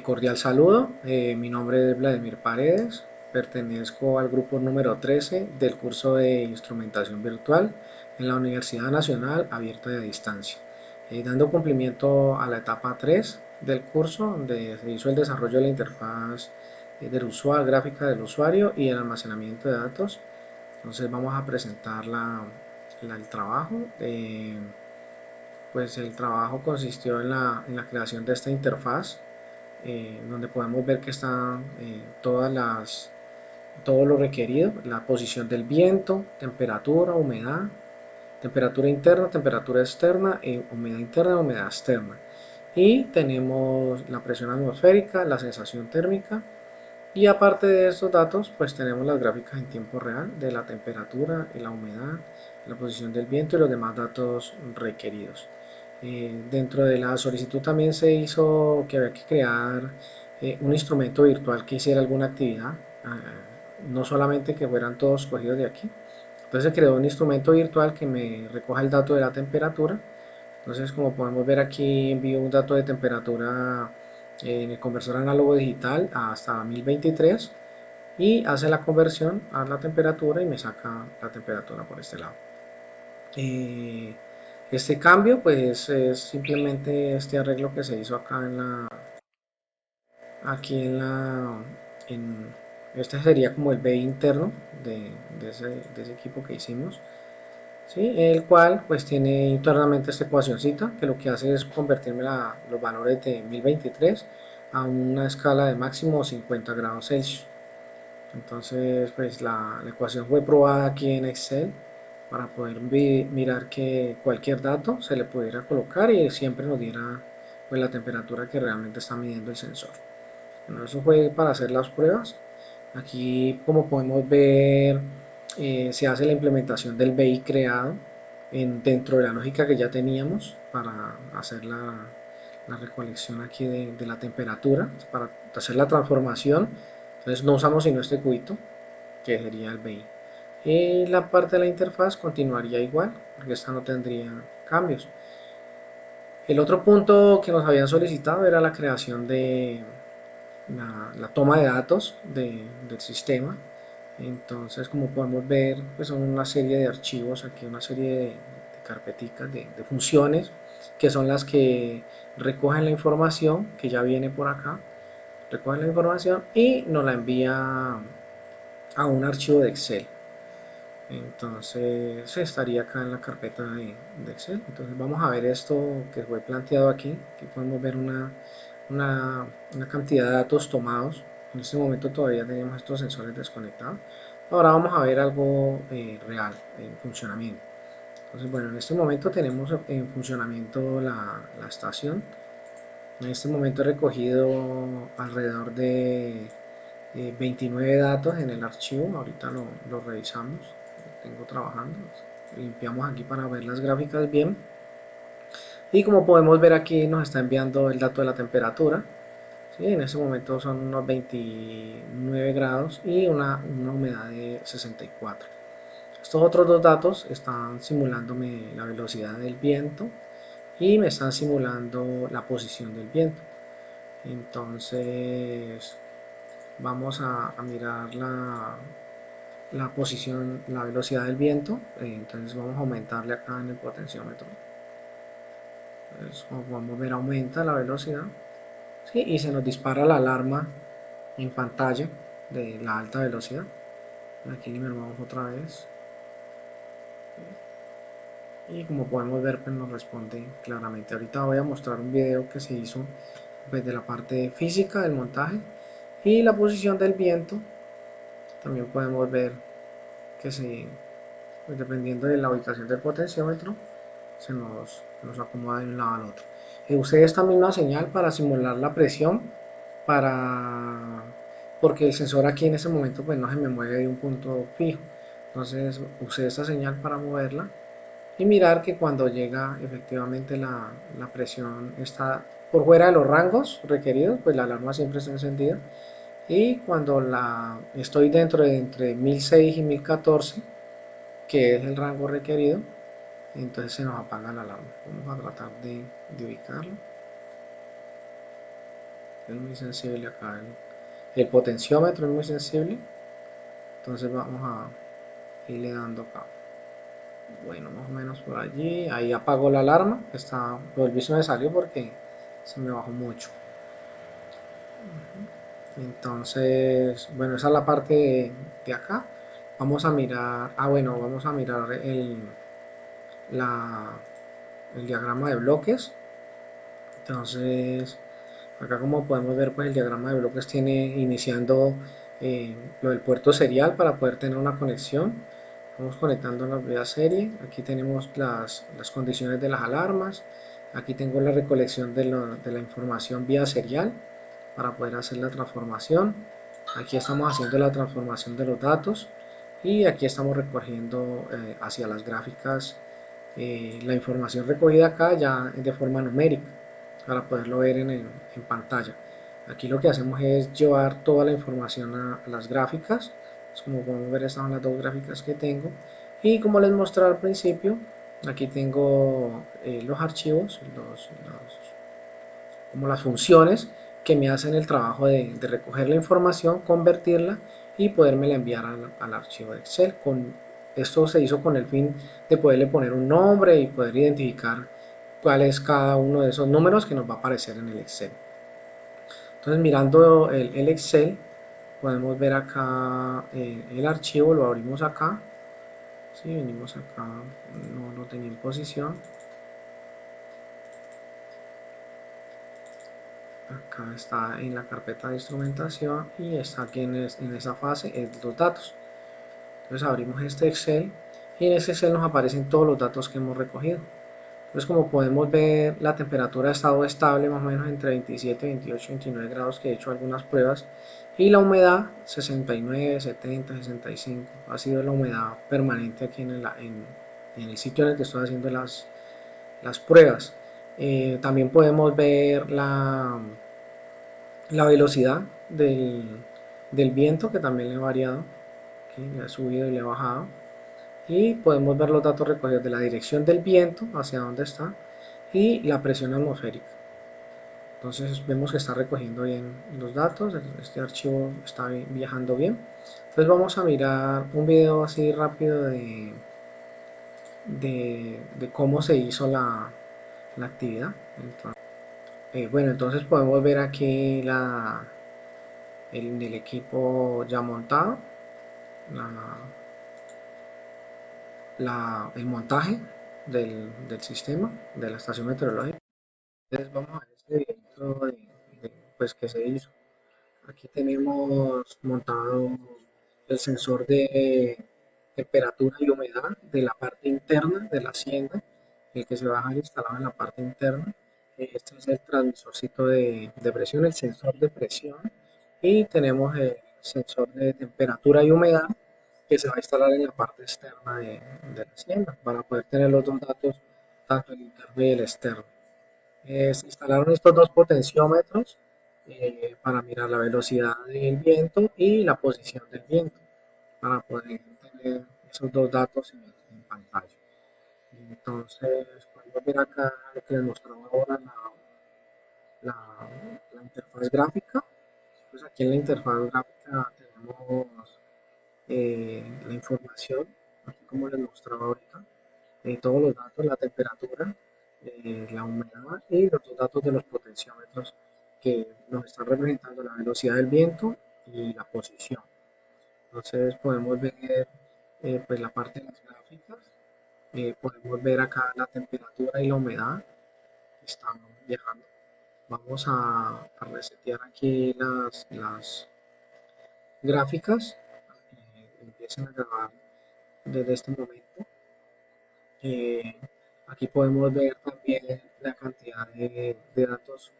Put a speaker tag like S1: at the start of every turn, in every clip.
S1: Cordial saludo, mi nombre es Vladimir Paredes, pertenezco al grupo número 13 del curso de Instrumentación Virtual en la Universidad Nacional Abierta y a Distancia, dando cumplimiento a la etapa 3 del curso, donde se hizo el desarrollo de la interfaz del usuario, gráfica del usuario y el almacenamiento de datos. Entonces vamos a presentar el trabajo. Pues el trabajo consistió en la creación de esta interfaz, donde podemos ver que están todo lo requerido: la posición del viento, temperatura, humedad, temperatura interna, temperatura externa, humedad interna, humedad externa. Y tenemos la presión atmosférica, la sensación térmica, y aparte de estos datos, pues tenemos las gráficas en tiempo real de la temperatura y la humedad, la posición del viento y los demás datos requeridos. Dentro de la solicitud también se hizo que había que crear un instrumento virtual que hiciera alguna actividad, no solamente que fueran todos cogidos de aquí. Entonces se creó un instrumento virtual que me recoja el dato de la temperatura. Entonces, como podemos ver aquí, envío un dato de temperatura en el conversor análogo digital hasta 1023 y hace la conversión a la temperatura y me saca la temperatura por este lado. Eh, este cambio pues es simplemente este arreglo que se hizo acá aquí en, este sería como el BI interno de ese equipo que hicimos, ¿sí? El cual pues tiene internamente esta ecuacióncita que lo que hace es convertirme los valores de 1023 a una escala de máximo 50 grados Celsius. Entonces pues la ecuación fue probada aquí en Excel para poder mirar que cualquier dato se le pudiera colocar y siempre nos diera pues la temperatura que realmente está midiendo el sensor. Bueno, eso fue para hacer las pruebas. Aquí, como podemos ver, se hace la implementación del BI creado dentro de la lógica que ya teníamos para hacer la recolección aquí de la temperatura, para hacer la transformación. Entonces no usamos sino este cubito, que sería el BI. Y la parte de la interfaz continuaría igual, porque esta no tendría cambios. El otro punto que nos habían solicitado era la creación de la toma de datos del sistema. Entonces, como podemos ver, pues son una serie de archivos, aquí una serie de carpeticas, de funciones, que son las que recogen la información que ya viene por acá, recogen la información y nos la envía a un archivo de Excel. Entonces estaría acá en la carpeta de Excel. Entonces vamos a ver esto que fue planteado aquí. Aquí podemos ver una, una cantidad de datos tomados. En este momento todavía tenemos estos sensores desconectados. Ahora vamos a ver algo real, en funcionamiento. Entonces, bueno, en este momento tenemos en funcionamiento la estación. En este momento he recogido alrededor de 29 datos en el archivo. Ahorita lo revisamos. Lo tengo trabajando. Limpiamos aquí para ver las gráficas bien. Y como podemos ver aquí nos está enviando el dato de la temperatura. ¿Sí? En ese momento son unos 29 grados y una humedad de 64. Estos otros dos datos están simulándome la velocidad del viento y me están simulando la posición del viento. Entonces vamos a mirar la posición, la velocidad del viento. Entonces vamos a aumentarle acá en el potenciómetro. Entonces, como podemos ver, aumenta la velocidad, ¿sí? Y se nos dispara la alarma en pantalla de la alta velocidad. Aquí le vamos otra vez. Y como podemos ver, pues nos responde claramente. Ahorita voy a mostrar un video que se hizo pues, de la parte física del montaje y la posición del viento. También podemos ver que pues, dependiendo de la ubicación del potenciómetro, nos acomoda de un lado al otro. Usé esta misma señal para simular la presión, porque el sensor aquí en ese momento pues no se me mueve de un punto fijo. Entonces usé esta señal para moverla y mirar que cuando llega efectivamente la presión está por fuera de los rangos requeridos, pues la alarma siempre está encendida. Y cuando estoy dentro de entre 1006 y 1014, que es el rango requerido, entonces se nos apaga la alarma. Vamos a tratar de ubicarlo. Es muy sensible acá. El potenciómetro es muy sensible. Entonces vamos a irle dando acá. Bueno, más o menos por allí. Ahí apagó la alarma. Está, el viso me salió porque se me bajó mucho. Entonces, bueno, esa es la parte de acá. Vamos a mirar, bueno, vamos a mirar la, el diagrama de bloques. Entonces, acá como podemos ver, pues el diagrama de bloques tiene iniciando lo del puerto serial para poder tener una conexión. Vamos conectando la vía serie. Aquí tenemos las condiciones de las alarmas. Aquí tengo la recolección de la información vía serial para poder hacer la transformación. Aquí estamos haciendo la transformación de los datos y aquí estamos recogiendo hacia las gráficas la información recogida acá ya de forma numérica para poderlo ver en pantalla. Aquí lo que hacemos es llevar toda la información a las gráficas. Pues como podemos ver, estas son las dos gráficas que tengo. Y como les mostré al principio, aquí tengo los archivos, como las funciones que me hacen el trabajo de recoger la información, convertirla y podérmela enviar al archivo de Excel. Esto se hizo con el fin de poderle poner un nombre y poder identificar cuál es cada uno de esos números que nos va a aparecer en el Excel. Entonces mirando el Excel podemos ver acá el archivo, lo abrimos acá. Si venimos acá, no lo tenía en posición. Acá está en la carpeta de instrumentación y está aquí en esa fase los datos. Entonces abrimos este Excel y en este Excel nos aparecen todos los datos que hemos recogido. Entonces como podemos ver, la temperatura ha estado estable más o menos entre 27, 28, 29 grados, que he hecho algunas pruebas, y la humedad 69, 70, 65 ha sido la humedad permanente aquí en el sitio en el que estoy haciendo las pruebas. También podemos ver la velocidad del viento, que también le he variado, ¿okay? Le he subido y le he bajado, y podemos ver los datos recogidos de la dirección del viento hacia dónde está y la presión atmosférica. Entonces vemos que está recogiendo bien los datos, este archivo está viajando bien. Entonces vamos a mirar un video así rápido de cómo se hizo la actividad. Entonces, bueno, entonces podemos ver aquí el equipo ya montado, la, el montaje del sistema, de la estación meteorológica. Entonces vamos a ver este video pues, que se hizo. Aquí tenemos montado el sensor de temperatura y humedad de la parte interna de la hacienda, el que se va a dejar instalado en la parte interna. Este es el transmisorcito de presión, el sensor de presión, y tenemos el sensor de temperatura y humedad que se va a instalar en la parte externa de la hacienda para poder tener los dos datos, tanto el interno y el externo. Se instalaron estos dos potenciómetros para mirar la velocidad del viento y la posición del viento, para poder tener esos dos datos en pantalla. Entonces, podemos ver acá lo que les mostraba ahora la, la interfaz gráfica. Pues aquí en la interfaz gráfica tenemos la información, aquí como les mostraba ahorita, todos los datos, la temperatura, la humedad y los dos datos de los potenciómetros que nos están representando la velocidad del viento y la posición. Entonces podemos ver pues la parte de las gráficas, podemos ver acá la temperatura y la humedad que están viajando. Vamos a resetear aquí las gráficas, empiezan a grabar desde este momento. Eh, Aquí podemos ver también la cantidad de datos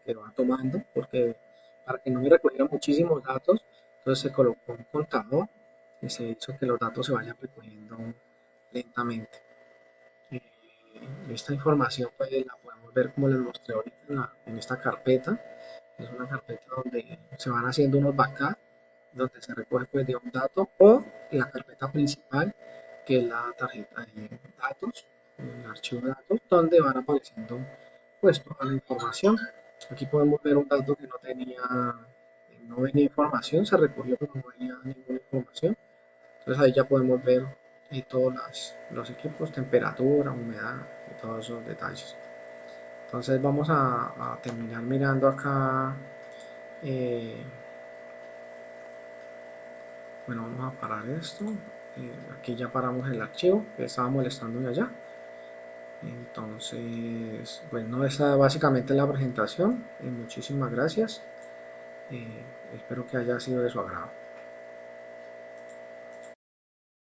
S1: que va tomando, porque para que no me recogiera muchísimos datos, entonces se colocó un contador y se hizo que los datos se vayan recogiendo lentamente. Eh, Esta información pues la podemos ver como les mostré ahorita en esta carpeta. Es una carpeta donde se van haciendo unos backups, donde se recoge pues de un dato, o la carpeta principal, que es la tarjeta de datos, el archivo de datos, donde van apareciendo pues toda la información. Aquí podemos ver un dato que no tenía, no venía información, se recogió pero no venía ninguna información. Entonces ahí ya podemos ver todos los equipos, temperatura, humedad y todos esos detalles. Entonces vamos a terminar mirando acá. eh, bueno, vamos a parar esto. Aquí ya paramos el archivo que estaba molestándome allá. Entonces, bueno, esa básicamente es la presentación. Muchísimas gracias. Espero que haya sido de su agrado.